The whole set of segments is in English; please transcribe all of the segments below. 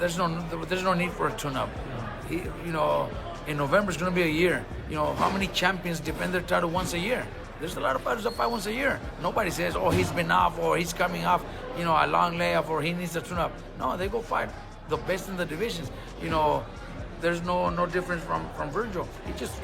there's no need for a tune-up. In November it's going to be a year. How many champions defend their title once a year? There's a lot of fighters that fight once a year. Nobody says, oh, he's been off or he's coming off, a long layoff or he needs a tune-up. No, they go fight the best in the divisions. There's no difference from Vergil.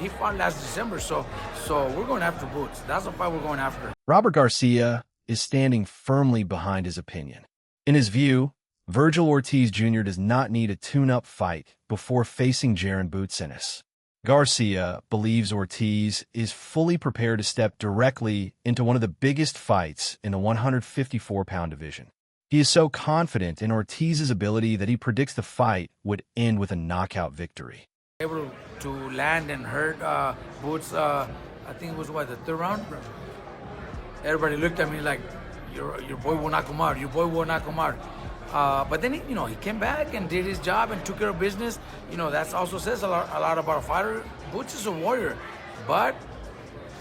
He fought last December, so we're going after Boots. That's the fight we're going after. Robert Garcia is standing firmly behind his opinion. In his view, Vergil Ortiz Jr. does not need a tune-up fight before facing Jaron Boots Ennis. Garcia believes Ortiz is fully prepared to step directly into one of the biggest fights in the 154-pound division. He is so confident in Ortiz's ability that he predicts the fight would end with a knockout victory. Able to land and hurt Boots, I think it was, the third round? Everybody looked at me like, your boy will knock him out, your boy will knock him out. But then, he came back and did his job and took care of business. That also says a lot about a fighter. Boots is a warrior, but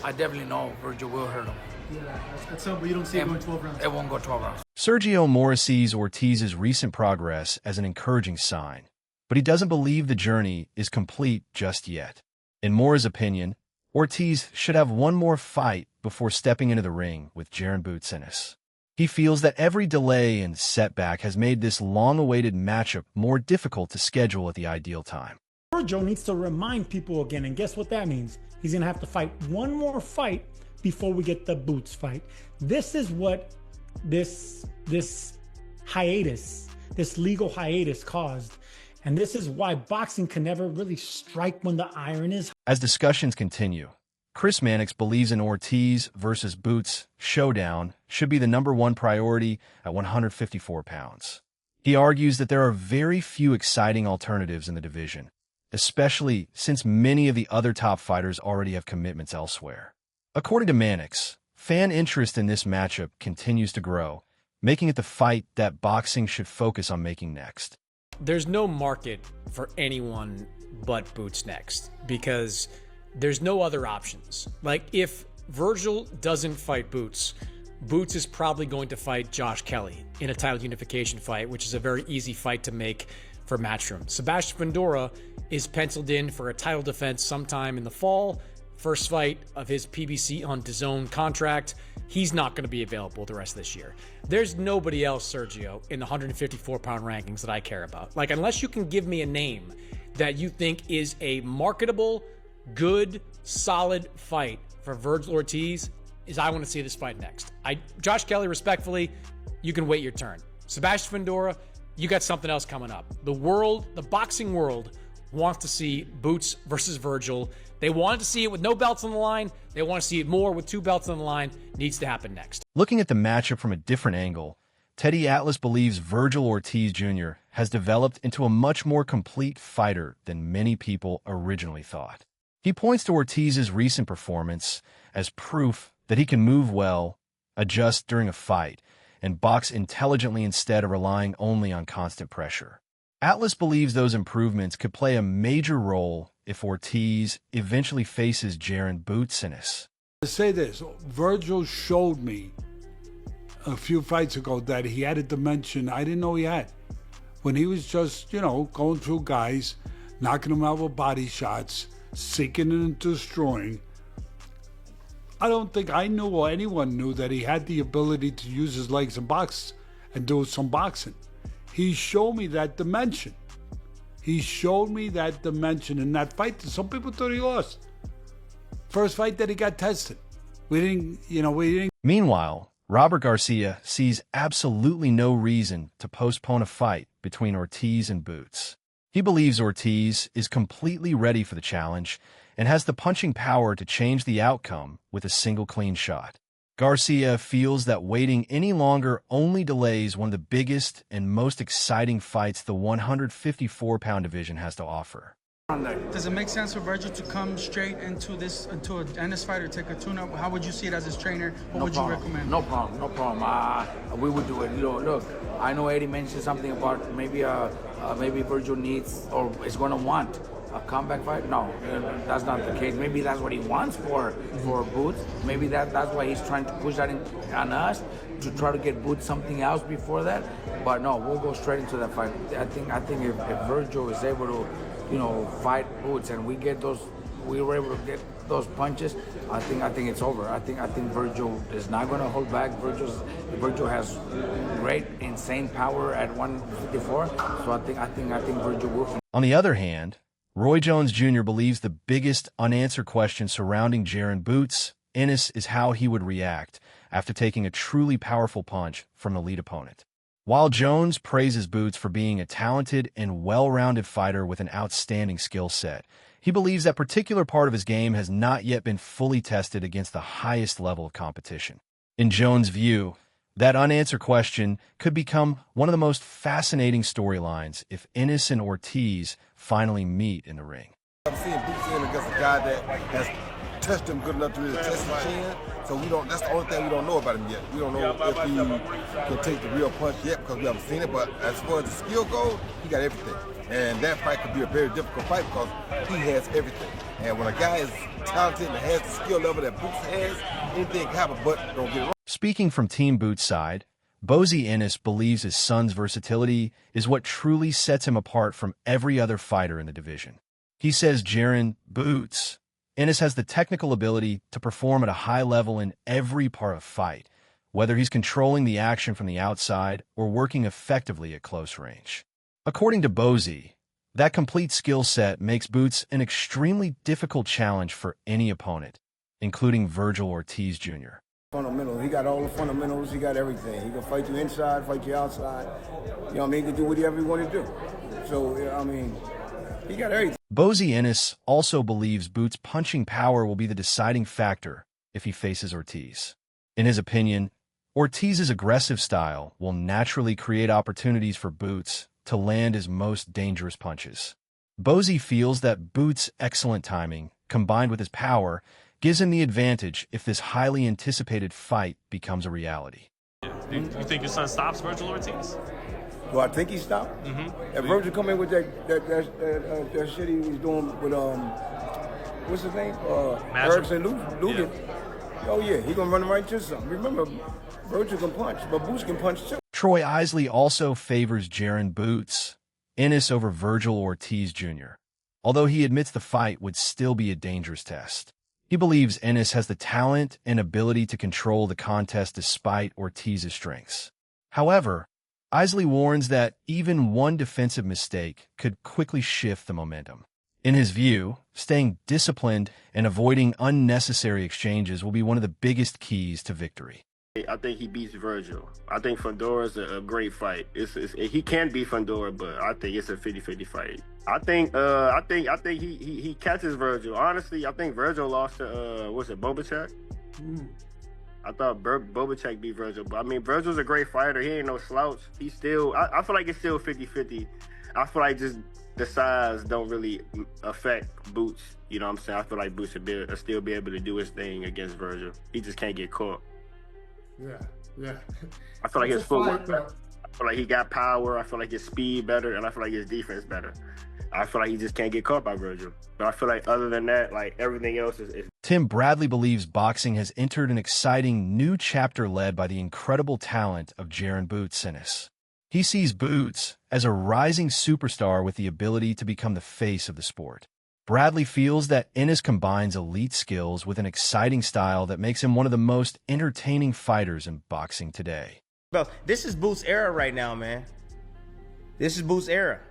I definitely know Vergil will hurt him. Yeah, that's something, but you don't see it going 12 rounds. It won't go 12 rounds. Sergio Mora sees Ortiz's recent progress as an encouraging sign, but he doesn't believe the journey is complete just yet. In Mora's opinion, Ortiz should have one more fight before stepping into the ring with Jaron Boots Ennis. He feels that every delay and setback has made this long-awaited matchup more difficult to schedule at the ideal time. Vergil needs to remind people again, and guess what that means? He's going to have to fight one more fight before we get the Boots fight. This is what this hiatus, this legal hiatus caused. And this is why boxing can never really strike when the iron is hot. As discussions continue, Chris Mannix believes an Ortiz versus Boots showdown should be the #1 priority at 154 pounds. He argues that there are very few exciting alternatives in the division, especially since many of the other top fighters already have commitments elsewhere. According to Mannix, fan interest in this matchup continues to grow, making it the fight that boxing should focus on making next. There's no market for anyone but Boots next because there's no other options. Like, if Vergil doesn't fight Boots, Boots is probably going to fight Josh Kelly in a title unification fight, which is a very easy fight to make for Matchroom. Sebastian Fundora is penciled in for a title defense sometime in the fall. First fight of his PBC on DAZN contract. He's not going to be available the rest of this year. There's nobody else, Sergio, in the 154-pound rankings that I care about. Like, unless you can give me a name that you think is a marketable, good, solid fight for Vergil Ortiz, I want to see this fight next. Josh Kelly, respectfully, you can wait your turn. Sebastian Fundora, you got something else coming up. The boxing world wants to see Boots versus Vergil. They wanted to see it with no belts on the line. They want to see it more with 2 belts on the line. Needs to happen next. Looking at the matchup from a different angle, Teddy Atlas believes Vergil Ortiz Jr. has developed into a much more complete fighter than many people originally thought. He points to Ortiz's recent performance as proof that he can move well, adjust during a fight, and box intelligently instead of relying only on constant pressure. Atlas believes those improvements could play a major role if Ortiz eventually faces Jaron Boots Ennis. To say this, Vergil showed me a few fights ago that he had a dimension I didn't know he had. When he was just, going through guys, knocking them out with body shots, sinking and destroying. I don't think I knew or anyone knew that he had the ability to use his legs and box and do some boxing. He showed me that dimension. He showed me that dimension in that fight that some people thought he lost. First fight that he got tested. We didn't. Meanwhile, Robert Garcia sees absolutely no reason to postpone a fight between Ortiz and Boots. He believes Ortiz is completely ready for the challenge and has the punching power to change the outcome with a single clean shot. Garcia feels that waiting any longer only delays one of the biggest and most exciting fights the 154-pound division has to offer. Does it make sense for Vergil to come straight into an Ennis fight or take a tune-up? How would you see it as his trainer? What would you recommend? No problem. We would do it. Look, I know Eddie mentioned something about maybe Vergil needs or is going to want a comeback fight. No, that's not the case. Maybe that's what he wants for Boots. Maybe that's why he's trying to push that on us. to try to get Boots something else before that. But no, we'll go straight into that fight. I think if Vergil is able to, fight Boots and we were able to get those punches, I think it's over. I think Vergil is not going to hold back. Vergil has great, insane power at 154. So I think Vergil will finish. On the other hand, Roy Jones Jr. believes the biggest unanswered question surrounding Jaron Boots Ennis is how he would react after taking a truly powerful punch from the lead opponent. While Jones praises Boots for being a talented and well-rounded fighter with an outstanding skill set, he believes that particular part of his game has not yet been fully tested against the highest level of competition. In Jones' view, that unanswered question could become one of the most fascinating storylines if Ennis and Ortiz finally meet in the ring. I've seen Boots in against a guy that has touched him good enough to really test his chin. So that's the only thing we don't know about him yet. We don't know if he can take the real punch yet because we haven't seen it. But as far as the skill goes, he got everything. And that fight could be a very difficult fight because he has everything. And when a guy is talented and has the skill level that Boots has, anything can happen, but don't get it wrong. Speaking from Team Boots' side, Vergil Ennis believes his son's versatility is what truly sets him apart from every other fighter in the division. He says Jaron Boots Ennis has the technical ability to perform at a high level in every part of a fight, whether he's controlling the action from the outside or working effectively at close range. According to Vergil, that complete skill set makes Boots an extremely difficult challenge for any opponent, including Vergil Ortiz Jr. Fundamentals. He got all the fundamentals. He got everything. He can fight you inside, fight you outside. He can do whatever he want to do. So, he got everything. Vergil Ennis also believes Boots' punching power will be the deciding factor if he faces Ortiz. In his opinion, Ortiz's aggressive style will naturally create opportunities for Boots to land his most dangerous punches. Vergil feels that Boots' excellent timing, combined with his power, gives him the advantage if this highly anticipated fight becomes a reality. Do you think your son stops Vergil Ortiz? Do I think he stopped? If Vergil come in with that shit he was doing with what's his name? Erickson Lugan. Yeah. Oh yeah, he gonna run right into something. Remember, Vergil can punch, but Boots can punch too. Troy Isley also favors Jaron Boots Ennis over Vergil Ortiz Jr., although he admits the fight would still be a dangerous test. He believes Ennis has the talent and ability to control the contest despite Ortiz's strengths. However, Isley warns that even one defensive mistake could quickly shift the momentum. In his view, staying disciplined and avoiding unnecessary exchanges will be one of the biggest keys to victory. I think he beats Vergil. I think Fundora's a great fight. He can beat Fundora, but I think it's a 50-50 fight. I think he catches Vergil. Honestly, I think Vergil lost to Bobachek? I thought Bobachek beat Vergil, but Vergil's a great fighter. He ain't no slouch. He's still. I feel like it's still 50-50. I feel like just the size don't really affect Boots. You know what I'm saying? I feel like Boots will still be able to do his thing against Vergil. He just can't get caught. Yeah. I feel like his footwork better. I feel like he got power. I feel like his speed better, and I feel like his defense better. I feel like he just can't get caught by Vergil. But I feel like other than that, like everything else is... Tim Bradley believes boxing has entered an exciting new chapter led by the incredible talent of Jaron Boots Ennis. He sees Boots as a rising superstar with the ability to become the face of the sport. Bradley feels that Ennis combines elite skills with an exciting style that makes him one of the most entertaining fighters in boxing today. Well, this is Boots' era right now, man. This is Boots' era.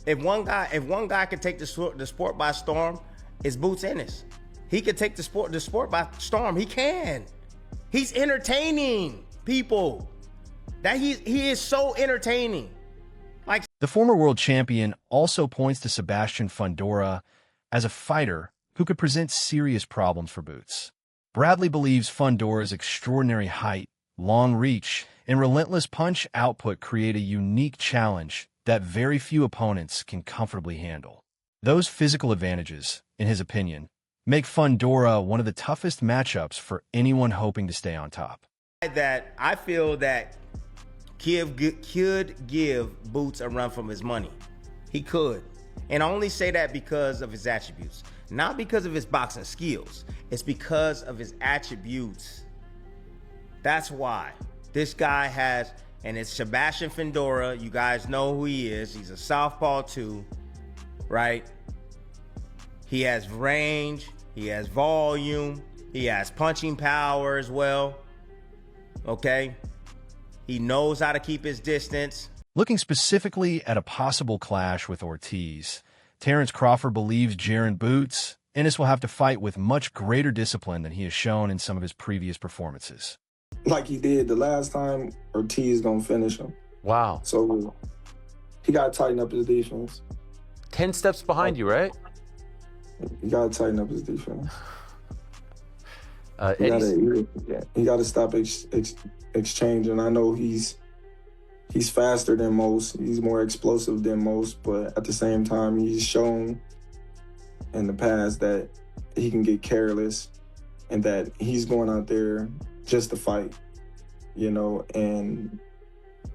If one guy could take the sport by storm, it's Boots Ennis. He could take the sport by storm. He can. He's entertaining people. He is so entertaining. Like the former world champion also points to Sebastian Fundora as a fighter who could present serious problems for Boots. Bradley believes Fundora's extraordinary height, long reach, and relentless punch output create a unique challenge that very few opponents can comfortably handle. Those physical advantages, in his opinion, make Fundora one of the toughest matchups for anyone hoping to stay on top. That I feel that Kiev could give Boots a run from his money. He could. And I only say that because of his attributes. Not because of his boxing skills. It's because of his attributes. That's why. This guy has, and it's Sebastian Fundora. You guys know who he is. He's a southpaw too, right? He has range, he has volume, he has punching power as well, okay? He knows how to keep his distance. Looking specifically at a possible clash with Ortiz, Terrence Crawford believes Jaron Boots Ennis will have to fight with much greater discipline than he has shown in some of his previous performances. Like he did the last time, Ortiz gonna finish him. Wow. So he gotta tighten up his defense. 10 steps behind you, right? He gotta tighten up his defense. He gotta stop exchanging. I know he's faster than most. He's more explosive than most, but at the same time, he's shown in the past that he can get careless and that he's going out there just to fight, you know, and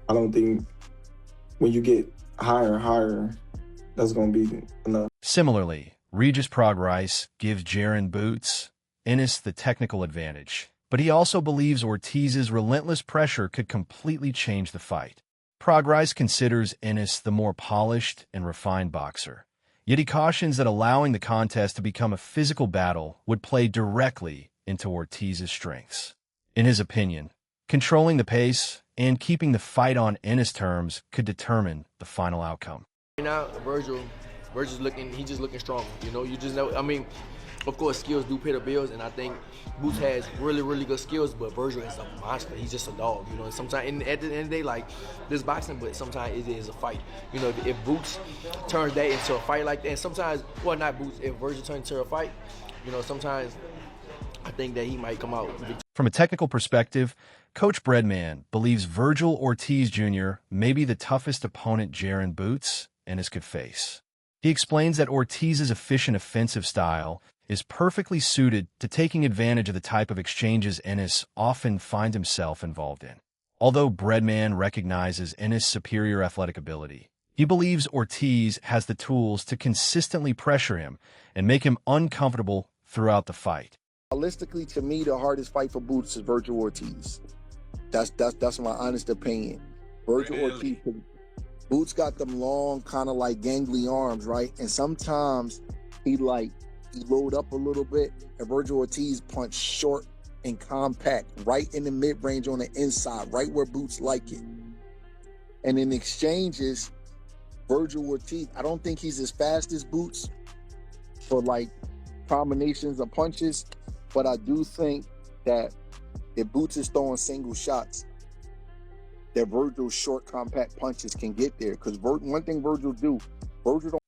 I don't think when you get higher and higher, that's going to be enough. Similarly, Regis Prograis gives Jaron Boots Ennis the technical advantage, but he also believes Ortiz's relentless pressure could completely change the fight. Prograis considers Ennis the more polished and refined boxer, yet he cautions that allowing the contest to become a physical battle would play directly into Ortiz's strengths. In his opinion, controlling the pace and keeping the fight on Ennis terms could determine the final outcome. Right now, Vergil's he's just looking strong. You know, you just know, I mean, of course, skills do pay the bills, and I think Boots has really, really good skills, but Vergil is a monster. He's just a dog, you know. Sometimes, at the end of the day, like, this boxing, but sometimes it is a fight. You know, if Boots turns that into a fight like that, and sometimes, well, not Boots, if Vergil turns into a fight, you know, sometimes I think that he might come out victorious. From a technical perspective, Coach Breadman believes Vergil Ortiz Jr. may be the toughest opponent Jaron Boots Ennis could face. He explains that Ortiz's efficient offensive style is perfectly suited to taking advantage of the type of exchanges Ennis often finds himself involved in. Although Breadman recognizes Ennis' superior athletic ability, he believes Ortiz has the tools to consistently pressure him and make him uncomfortable throughout the fight. Realistically, to me, the hardest fight for Boots is Vergil Ortiz. That's my honest opinion. Vergil Ortiz, Boots got them long, kind of like gangly arms, right? And sometimes he load up a little bit, and Vergil Ortiz punch short and compact, right in the mid-range on the inside, right where Boots like it. And in exchanges, Vergil Ortiz, I don't think he's as fast as Boots for like combinations of punches, but I do think that if Boots is throwing single shots, that Vergil's short, compact punches can get there. Because one thing Vergil do,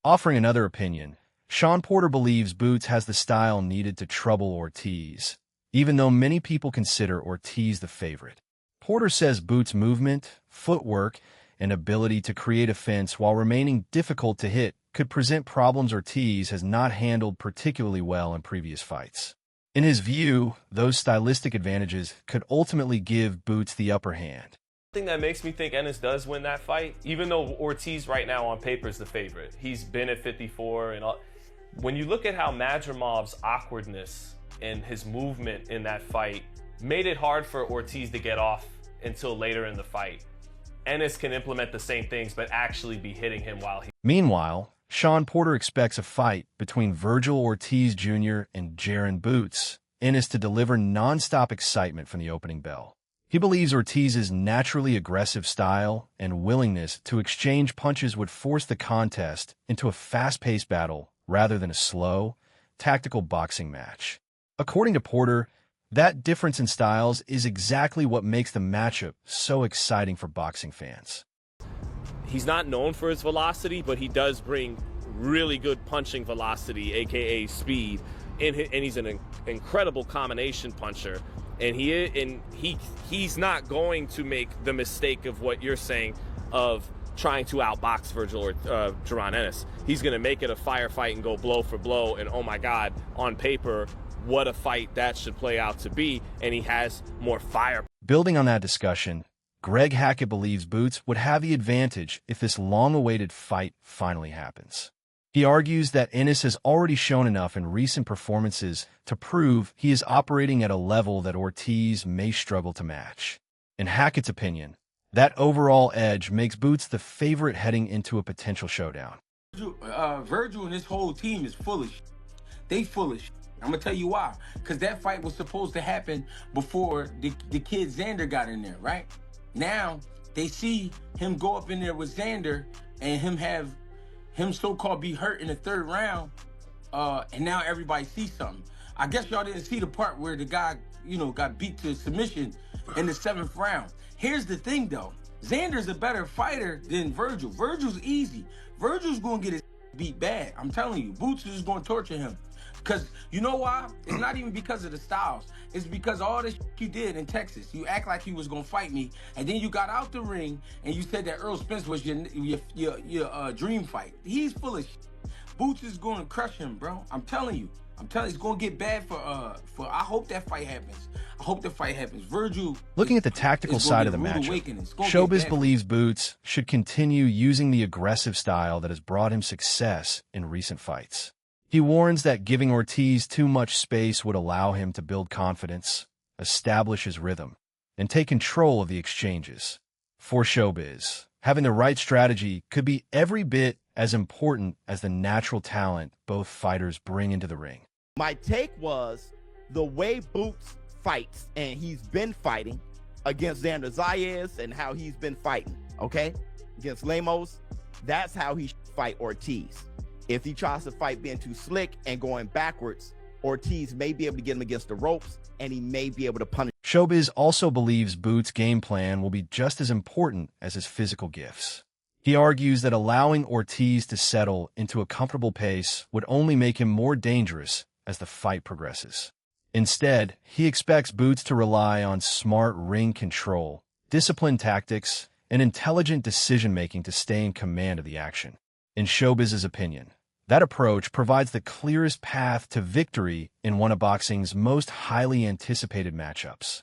Offering another opinion, Sean Porter believes Boots has the style needed to trouble Ortiz, even though many people consider Ortiz the favorite. Porter says Boots' movement, footwork, and ability to create offense while remaining difficult to hit could present problems Ortiz has not handled particularly well in previous fights. In his view, those stylistic advantages could ultimately give Boots the upper hand. Thing that makes me think Ennis does win that fight, even though Ortiz right now on paper is the favorite. He's been at 54 and all. When you look at how Madrimov's awkwardness and his movement in that fight made it hard for Ortiz to get off until later in the fight, Ennis can implement the same things but actually be hitting him while he... Meanwhile, Sean Porter expects a fight between Vergil Ortiz Jr. and Jaron Boots Ennis to deliver non-stop excitement from the opening bell. He believes Ortiz's naturally aggressive style and willingness to exchange punches would force the contest into a fast-paced battle rather than a slow, tactical boxing match. According to Porter, that difference in styles is exactly what makes the matchup so exciting for boxing fans. He's not known for his velocity, but he does bring really good punching velocity, aka speed, and he's an incredible combination puncher. And he's not going to make the mistake of what you're saying of trying to outbox Vergil or Jaron Ennis. He's going to make it a firefight and go blow for blow. And oh my God, on paper, what a fight that should play out to be. And he has more fire. Building on that discussion, Greg Hackett believes Boots would have the advantage if this long-awaited fight finally happens. He argues that Ennis has already shown enough in recent performances to prove he is operating at a level that Ortiz may struggle to match. In Hackett's opinion, that overall edge makes Boots the favorite heading into a potential showdown. Vergil and his whole team is foolish. They foolish. I'm gonna tell you why. Because that fight was supposed to happen before the kid Xander got in there, right? Now they see him go up in there with Xander and him so-called be hurt in the third round, and now everybody sees something. I guess y'all didn't see the part where the guy, got beat to submission in the 7th round. Here's the thing, though. Xander's a better fighter than Vergil. Vergil's easy. Vergil's gonna get his beat bad. I'm telling you. Boots is gonna torture him. Because you know why? It's not even because of the styles. It's because all this you did in Texas. You act like you was gonna fight me, and then you got out the ring and you said that Earl Spence was your dream fight. He's full of shit. Boots is gonna crush him, bro. I'm telling you. It's gonna get bad for I hope that fight happens. I hope the fight happens. Vergil. Looking at the tactical side of the matchup, Showbiz believes Boots should continue using the aggressive style that has brought him success in recent fights. He warns that giving Ortiz too much space would allow him to build confidence, establish his rhythm, and take control of the exchanges. For Showbiz, having the right strategy could be every bit as important as the natural talent both fighters bring into the ring. My take was the way Boots fights, and he's been fighting against Xander Zayas and how he's been fighting, okay? Against Lemos, that's how he should fight Ortiz. If he tries to fight being too slick and going backwards, Ortiz may be able to get him against the ropes, and he may be able to punish. Showbiz also believes Boots' game plan will be just as important as his physical gifts. He argues that allowing Ortiz to settle into a comfortable pace would only make him more dangerous as the fight progresses. Instead, he expects Boots to rely on smart ring control, disciplined tactics, and intelligent decision-making to stay in command of the action. In Showbiz's opinion, that approach provides the clearest path to victory in one of boxing's most highly anticipated matchups.